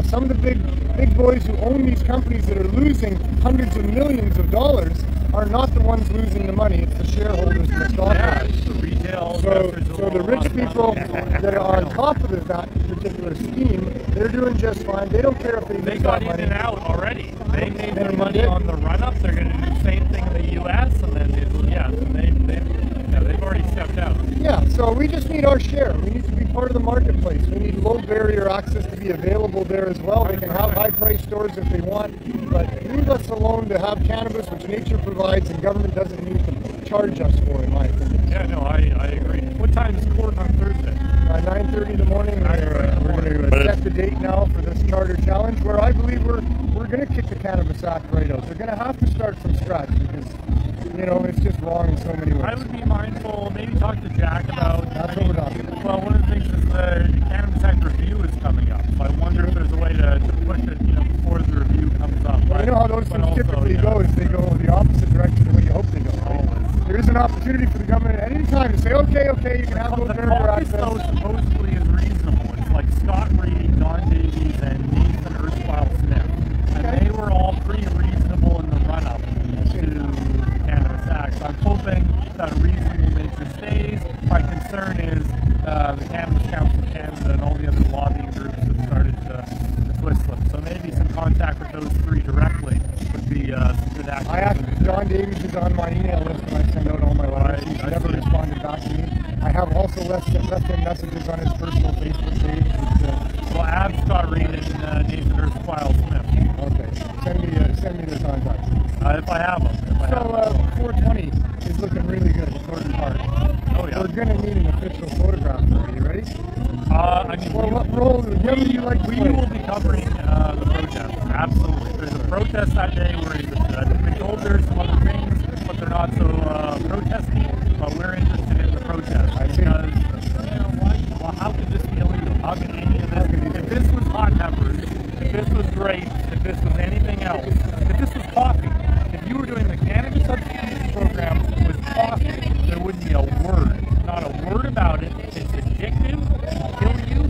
Some of the big boys who own these companies that are losing hundreds of millions of dollars are not the ones losing the money. It's the shareholders and the stockholders. It's the retail. So the rich people that are on top of that particular scheme, they're doing just fine. They don't care if they lose got that money. in and out already. They made their money on the run-up. They're going to do the same thing in the U.S. and then they've already stepped out. Yeah, so we just need our share. We need to be part of the marketplace. We need low barrier access to be available there as well. They can have high price stores if they want, but leave us alone to have cannabis, which nature provides, and government doesn't need to charge us for, in my opinion. Yeah, no, I agree. What time is court on Thursday? 9:30 in the morning. We're going to set the date now for this charter challenge, where I believe we're going to kick the Cannabis Act right out. They're going to have to start from scratch because, you know, it's just wrong in so many ways. I would be mindful, maybe talk to Jack about... That's what we're talking about. Well, one of the things is the Cannabis Act review is coming up. So I wonder they go is they go the opposite direction of the way you hope they go. Right? There is an opportunity for the government at any time to say, okay, you can have those The burger caucus, access. though, supposedly is reasonable. It's like Scott Reed, Don Davies, and Nathan Erskine Smith. And they were all pretty reasonable in the run-up to the Cannabis Act. So I'm hoping that a reasonable nature stays. My concern is the Cannabis Council of Canada and all the other lobbying groups have started to twist them. So maybe some contact with those three directly would be some good action. John Davies is on my email list when I send out all my letters. He's never responded back to me. I have also left him messages on his personal Facebook page. Well, add Scott Reed and Nathan Erskine Smith. Okay, send me the contacts. If I have them. 420 is looking really good at Thornton Park. Oh yeah. We're gonna need an official photograph. Are you ready? I mean, what role do you like to we play? will be covering the protest. Absolutely. There's a protest that day. We're been told there's some other things, but they're not so protesty. But we're interested in the protest because, well, how could this be illegal? How could any of this? If this was hot peppers, if this was grapes, if this was anything else, if this was coffee, if you were doing the cannabis substitution program with coffee, there wouldn't be a word. Not a word about it. It's addictive, kill you,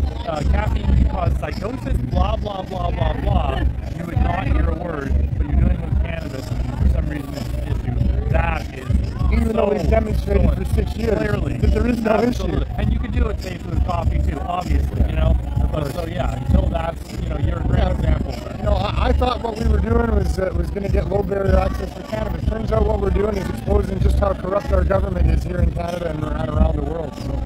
caffeine can cause psychosis, blah, blah, blah, blah, blah. You would not hear a word, but you're doing it with cannabis, and for some reason it's an issue. That is Even though we've demonstrated for 6 years clearly that there is no issue. And you can do it safely with coffee too, obviously, you know. But so yeah, until that's, you're a great example of that. I thought what we were doing was going to get low barrier access for cannabis. Turns out what we're doing is exposing just how corrupt our government is here in Canada and around the world. So,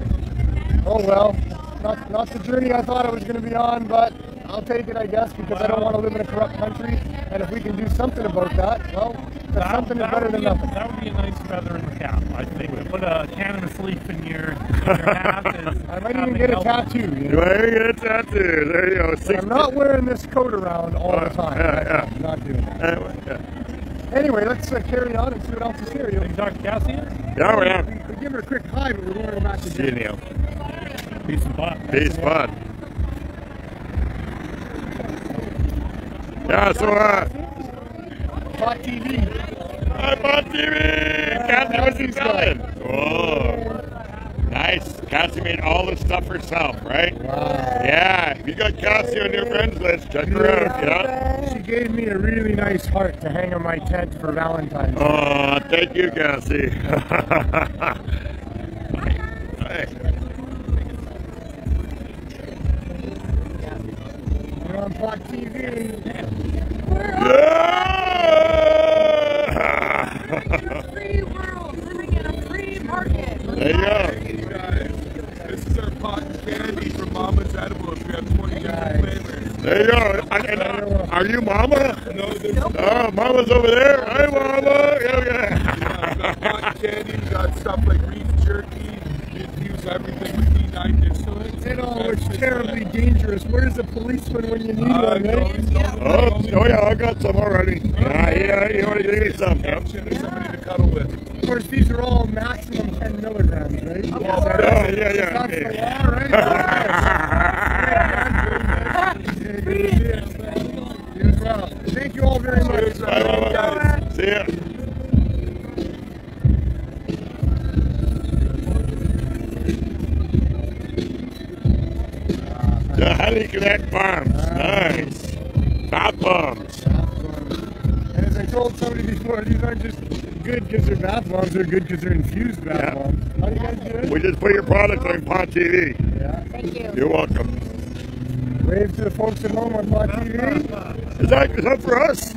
oh well, not the journey I thought I was going to be on, but I'll take it, I guess, because I don't want to live in a corrupt country. And if we can do something about that, well, something is better than nothing. That would be a nice feather in the cap, I think. Put a cannabis leaf in your hat. I might even get a tattoo. You might even get a tattoo. There you go. I'm not wearing this coat around all the time. Yeah. I'm not doing that. Anyway, let's carry on and see what else is here. Think Dr. Cassian? Yeah, we have. We give her a quick hi, but we're going to go back to See you, Neil. Peace and fun. Peace, fun. Yeah, so, Hot TV. I'm on TV! Cassie, what's he selling? Oh, nice. Cassie made all the stuff herself, right? Wow. Yeah, if you got Cassie on your friends list, check her out, yeah? She gave me a really nice heart to hang on my tent for Valentine's Day. Oh, thank you, Cassie. Hey. You're on Hot TV. Free world, living in a free market. There you go. This is our cotton candy from Mama's Edibles. We have 20 different flavors. There you go. Are you Mama? No, this is Oh, Mama's over there. Hi, Mama. we got cotton candy. We got stuff like beef jerky. We infuse everything with D9 distillate. It's terribly dangerous. Where's the policeman when you need one, right? Oh, yeah, I got some already. Yeah, you want to give me some? I'm sure somebody to cuddle with. Of course, these are all maximum 10 milligrams, right? Yeah. That's the law, right? You as well. Thank you all very much. Bye. See ya. The Honey Connect Farms. Nice. Bath bombs. And as I told somebody before, these aren't just good because they're bath bombs, they're good because they're infused bath bombs. How do you guys do it? We just put your product on Pod TV. Yeah. Thank you. You're welcome. Wave to the folks at home on Pod TV. Is that for us?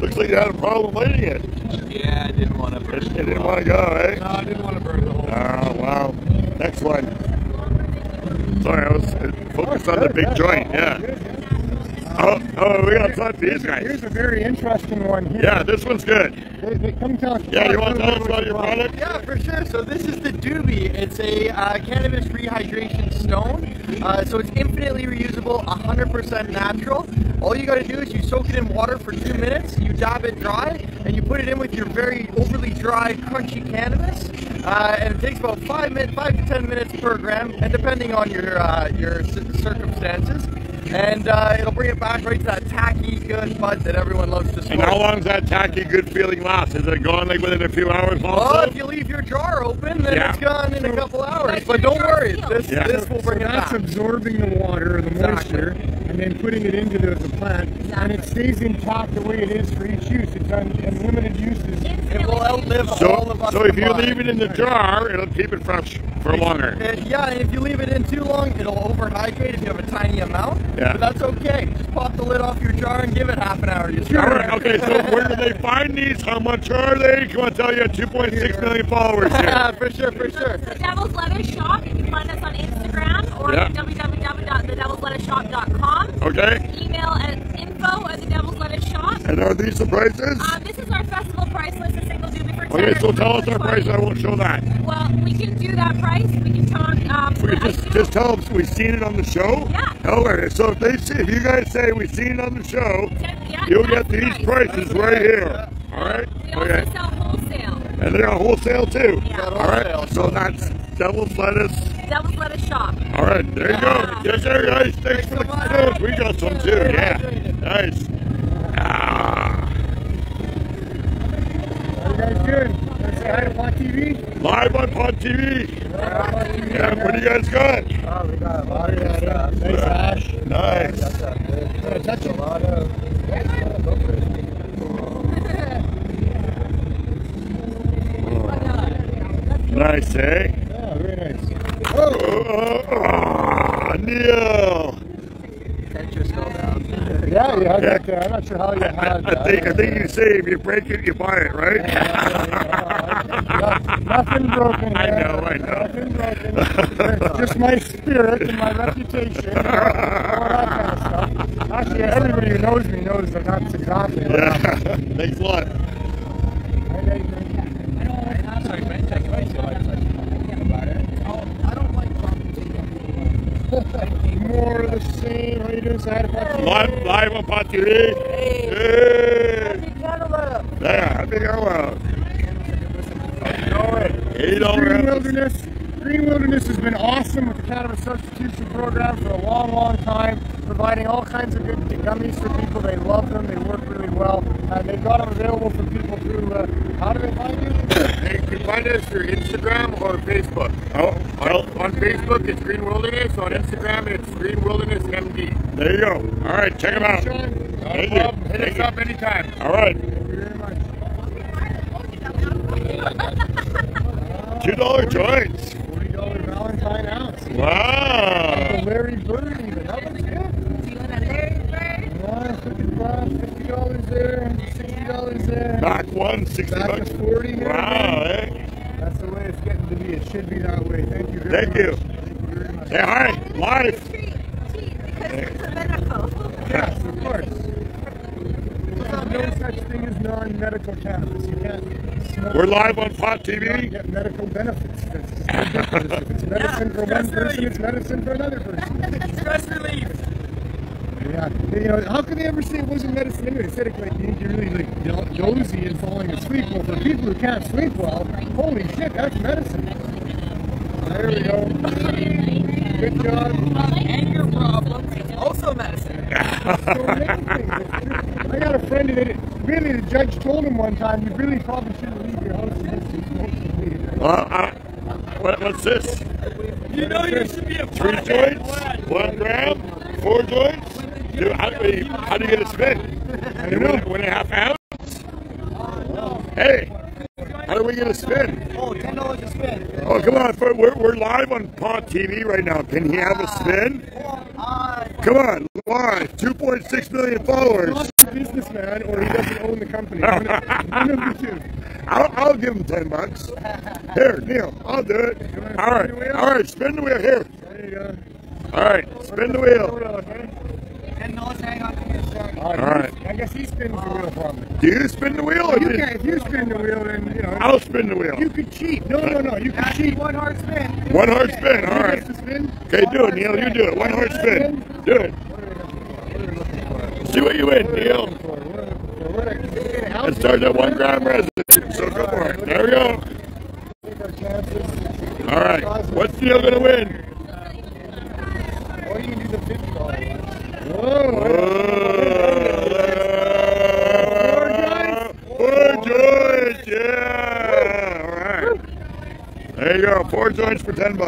Looks like you had a problem lighting it. Yeah, I didn't want to burn You didn't want to go, eh? No, I didn't want to burn the whole Oh, wow. Next one. Sorry, I was focused on the big joint, yeah. Oh, we got to talk to these guys. Here's a very interesting one here. Yeah, this one's good. Come tell us. Yeah, you want to tell us about your product? Yeah, for sure. So this is the Doobie. It's a cannabis rehydration stone. So it's infinitely reusable, 100% natural. All you got to do is you soak it in water for 2 minutes, you dab it dry, and you put it in with your very overly dry, crunchy cannabis. And it takes about 5 to 10 minutes per gram, and depending on your circumstances. and it'll bring it back right to that tacky, good bud that everyone loves to smoke. And how long does that tacky, good feeling last? Is it gone like within a few hours? Well, if you leave your jar open, then it's gone in a couple hours. But don't worry, this will bring it back. That's absorbing the water or the moisture and then putting it into the plant, and it stays intact the way it is for each use. It's unlimited uses. It will outlive all of us. So if you combined. leave it in the jar, it'll keep it fresh for longer. Yeah, and if you leave it in too long, it'll overhydrate if you have a tiny amount. Yeah. But that's okay. Just pop the lid off your jar and give it half an hour. All right, okay, so where do they find these? How much are they? Come on, tell you, 2.6 million followers here. For sure, for sure. The Devil's Lettuce Shop. You can find us on Instagram or www.thedevilslettuceshop.com. Okay. Email at info@thedevilslettuceshop. And are these the prices? This is our festival price list, a single doobie for Okay, so tell us our price. I won't show that. Well, we can do that price. We can talk. We just tell them we've seen it on the show. Yeah. Hilarious. So if you guys say we've seen it on the show, you'll get these prices right here. All right. We also sell wholesale. And they're on wholesale too. Yeah. All right. So that's Devil's Lettuce. Devil's Lettuce Shop. All right. There you go. Yes, sir, guys. Thanks for the food. We got some too. Yeah. Nice. How you guys doing? Say hi to Pot TV. Live on Pod TV. Yeah. What do you guys got? Oh, we got a lot of stuff. Nice ash. Nice. Touch it. Nice, eh? Yeah, very nice. Neil. Yeah, you had that. I'm not sure how you had that. I think you say if you break it, you buy it, right? Nothing broken. I know. Nothing broken. Just my spirit and my reputation. All that kind of stuff. Actually, everybody who knows me knows that that's exactly what happened. Thanks a lot. More of the same. How you doing, Side Effect? Live on Pot TV. Hey. Canna Love. Yeah, happy Canna Love. Green Wilderness has been awesome with the cannabis substitution program for a long time, providing all kinds of good gummies for people. They love them, they work really well, and they've got them available for people through, how do they find you? They can find us through Instagram or Facebook. On Facebook, it's Green Wilderness. On Instagram, it's Green Wilderness MD. There you go. All right, check them out. Thank you. Hit us up anytime. All right. Thank you very much. $2 joints. $40 Valentine ounce. Wow. The Larry Bird even. That one's good. Yeah, $50 there, $60 there. Back one, 60 Back bucks. to 40 here. Wow, eh? That's the way it's getting to be. It should be that way. Thank you very much. Thank you. Thank you very much. Hey, hi, live. Yes, of course. There's no such thing as non-medical cannabis. You can't smoke. We're live on Pot You TV. get medical benefits. It's ridiculous. If it's medicine for one person, it's medicine for another person. Stress relief. Yeah. You know, how could they ever say it wasn't medicine anyway? They said it like you're really like dozy and falling asleep. Well, for people who can't sleep well, holy shit, that's medicine. There we go. Good job. Anger problems. Also medicine. So many things. I got a friend that really the judge told him one time, you really probably shouldn't leave your house unless you smoke some weed. What's this? You know you should be a 3 joints? 1 gram? 4 joints? Dude, how do you get a spin? I don't know. 1.5 ounce? Hey, how do we get a spin? Oh, $10 a spin. Oh, come on, we're live on Pot TV right now. Can he have a spin? Come on, live, 2.6 million followers. He's not a businessman or he doesn't own the company. One of the two. I'll give him $10. Here, Neil, I'll do it. All right, spin the wheel here. There you go. All right, spin the wheel. Okay. $10 hang on to your start. All right. I guess he spins the wheel for me. Do you spin the wheel? Or You can, if you spin the wheel, then, you know. I'll spin the wheel. You could cheat. No, you could cheat. One hard spin. 1 hard spin, all He right. gets to spin. Okay, do it, Neil. You do it. 1 hard spin. Do it. See what you win, Neil. It starts at 1 gram resin. So go for it. There we go. All right. What's Neil gonna win? Or you can do the $50. There you go. 4 joints for $10. All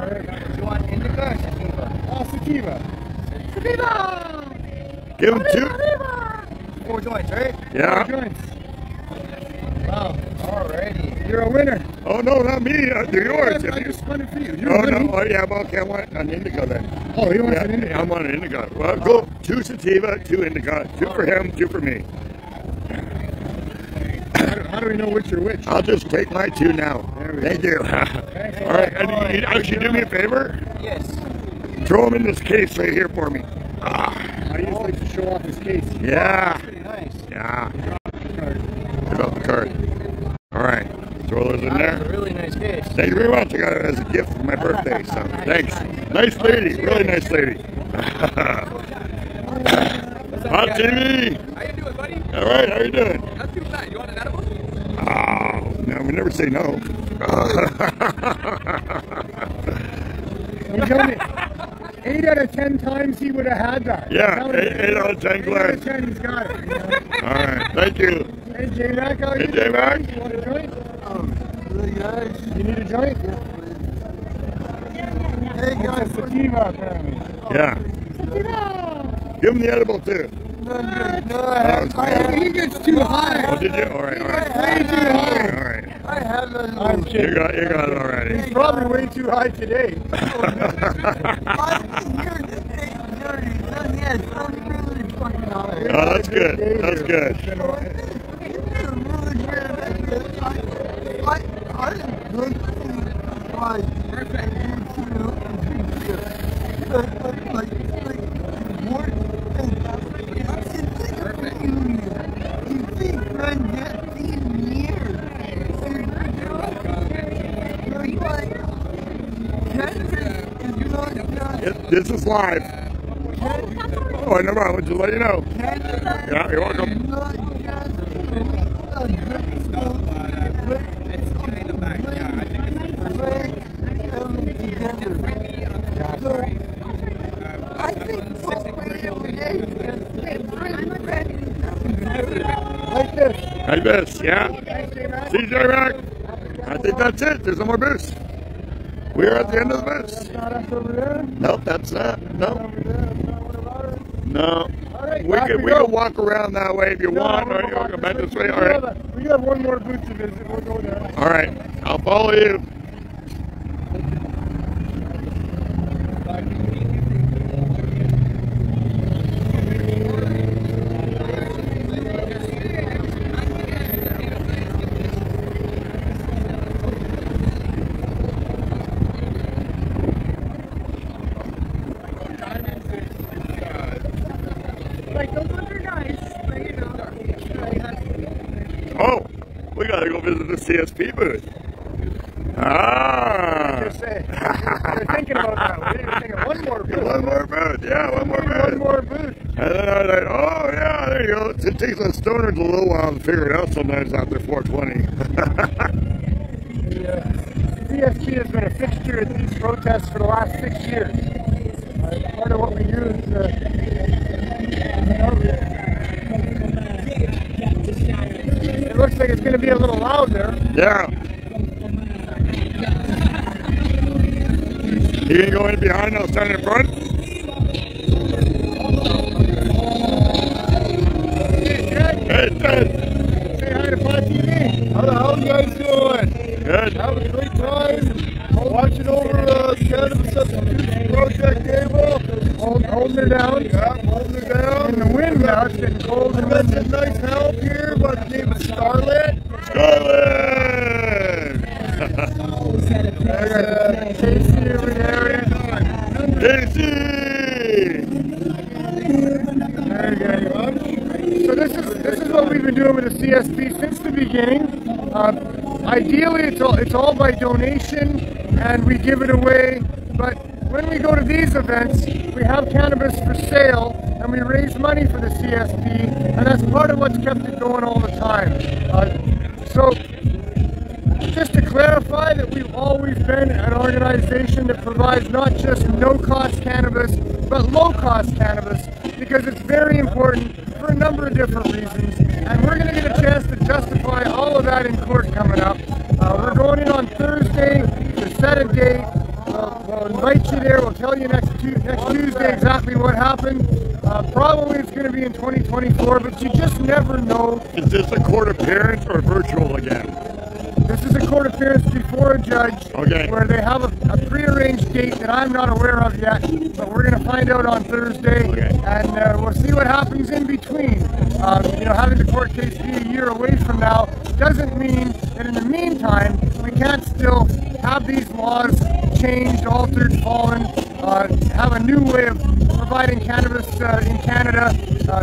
right. You want indica or sativa? Sativa. Sativa! Give them 2. Sativa! 4 joints, right? Yeah. 4 joints. Wow. Alrighty. You're a winner. Oh, no, not me. Do yours. I If you... just spun it for you. You're Oh, a winner. no. Oh, yeah. Well, okay. I want an indica then. Oh, you want Yeah, an indica? I'm on an indica. Well, go 2 sativa, 2 indica. 2 for him, 2 for me. How do we know which are which? I'll just take my 2 now. Thank you. All right. And you actually do me a favor? Yes. Throw them in this case right here for me. I just like to show off his case. Yeah. Pretty nice. Yeah. Get off the card. All right. Throw those in That's a there. really nice case. Thank you very much. I got it as a gift for my birthday. So thanks. Nice lady. Really nice lady. Hot TV. How you doing, buddy? All right. How you doing? Not too bad. You want an edible? Oh, no. We never say no. He's done it. 8 out of 10 times he would have had that. Yeah. 8 out of 10 8 out glass. of 10 he's got it. You know? All right. Thank you. Hey, J-Mac, how are Hey, you? J-Mac. You want a joint? Really nice. You need a joint? Hey guys. Sativa, apparently. Yeah. Give him the edible too. He gets too high. Oh, did you? All right. All right. Way too high. All right. I have a I'm You kidding. got it already. He's probably way too high today. Oh, that's good. That's good. This is live. Oh, no problem. Just let you know. Yeah, you're welcome. Like this, yeah. CJ Mac. I think that's it. There's no more booths. We are at the end of the booths. Nope, that's not. Nope. No. We can walk around that way if you want, or you want to go back this way. All right. We have one more booth to visit. We'll go there. All right. I'll follow you. Like, those ones are nice, but you know. Oh, we gotta go visit the CSP booth. Ah. Just say. You're thinking about that. We're thinking one more booth. One more booth. Yeah, one more booth. One more booth. And then I was like, oh yeah, there you go. It takes us stoners a little while to figure it out sometimes after 420. CSP has been a fixture at these protests for the last 6 years. Part of what we do is it looks like it's going to be a little loud there. Yeah. You can go in behind, I'll stand in front. Hey, Ted. Say hi to Pod TV. How the hell you guys doing? Good. Having a great time. Watching over Cannabis Substitution Project table. Holding it down. Yeah, holding it down. In the wind now, it's getting cold. And that's a nice help here by the name of Scarlett. Scarlett! Casey over there. Casey! Very good. So this is what we've been doing with the CSP since the beginning. Ideally, it's all by donation, and we give it away. But when we go to these events, we have cannabis for sale, and we raise money for the CSP, and that's part of what's kept it going all the time. So, just to clarify that we've always been an organization that provides not just no-cost cannabis, but low-cost cannabis, because it's very important for a number of different reasons. And we're going to get a chance to justify all of that in court coming up. We're going in on Thursday set a date. We'll invite you there. We'll tell you next Tuesday exactly what happened. Probably it's going to be in 2024, but you just never know. Is this a court appearance or virtual again? This is a court appearance before a judge, Okay. where they have a prearranged date that I'm not aware of yet, but we're going to find out on Thursday, Okay. and we'll see what happens in between. You know, having the court case be a year away from now doesn't mean that in the meantime we can't still have these laws changed, altered, fallen, have a new way of providing cannabis in Canada.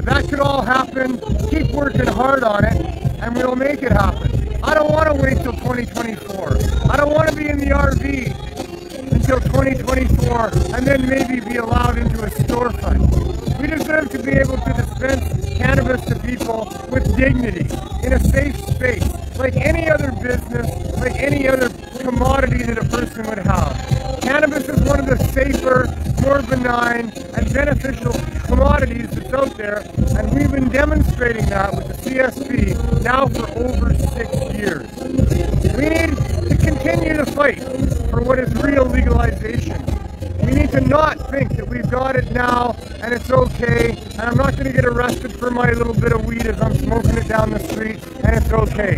That could all happen. Keep working hard on it, and we'll make it happen. I don't want to wait till 2024. I don't want to be in the RV until 2024 and then maybe be allowed into a storefront. We deserve to be able to dispense cannabis to people with dignity, in a safe space, like any other business, like any other commodity that a person would have. Cannabis is one of the safer, more benign, and beneficial commodities that's out there, and we've been demonstrating that with the CSP now for over 6 years. We need to continue to fight for what is real legalization. We need to not think that we've got it now and it's okay, and I'm not going to get arrested for my little bit of weed as I'm smoking it down the street, and it's okay.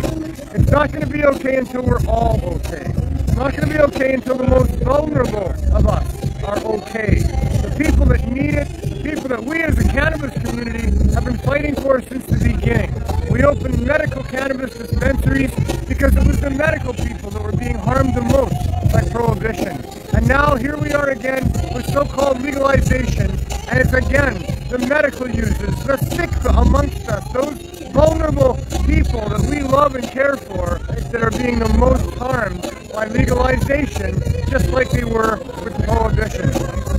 It's not going to be okay until we're all okay. It's not going to be okay until the most vulnerable of us are okay. The people that need it, the people that we as a cannabis community have been fighting for since the beginning. We opened medical cannabis dispensaries because it was the medical people that were being harmed the most by prohibition. And now here we are again with so-called legalization, and it's again the medical users, the sick amongst us, those vulnerable people that we love and care for that are being the most harmed by legalization, just like they were with prohibition.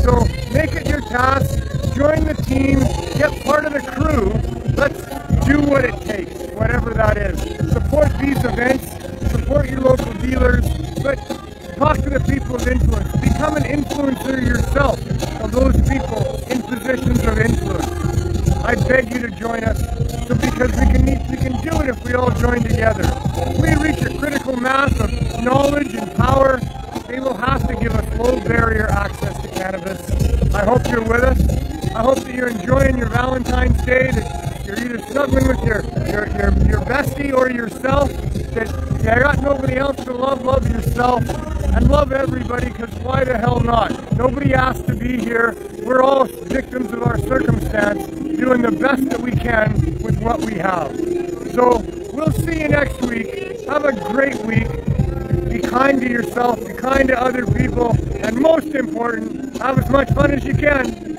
So make it your task, join the team, get part of the crew. Let's do what it takes, whatever that is. Support these events, support your local dealers, but talk to the people of influence. Become an influencer yourself of those people in positions of influence. I beg you to join us, so because we can do it if we all join together. If we reach a critical mass of knowledge and power, they will have to give us low barrier access to cannabis. I hope you're with us. I hope that you're enjoying your Valentine's Day, that you're either snuggling with your bestie or yourself, that you got nobody else to love, love yourself, and love everybody, because why the hell not? Nobody asked to be here. We're all victims of our circumstance, doing the best that we can with what we have. So we'll see you next week. Have a great week. Be kind to yourself, be kind to other people, and most important, have as much fun as you can.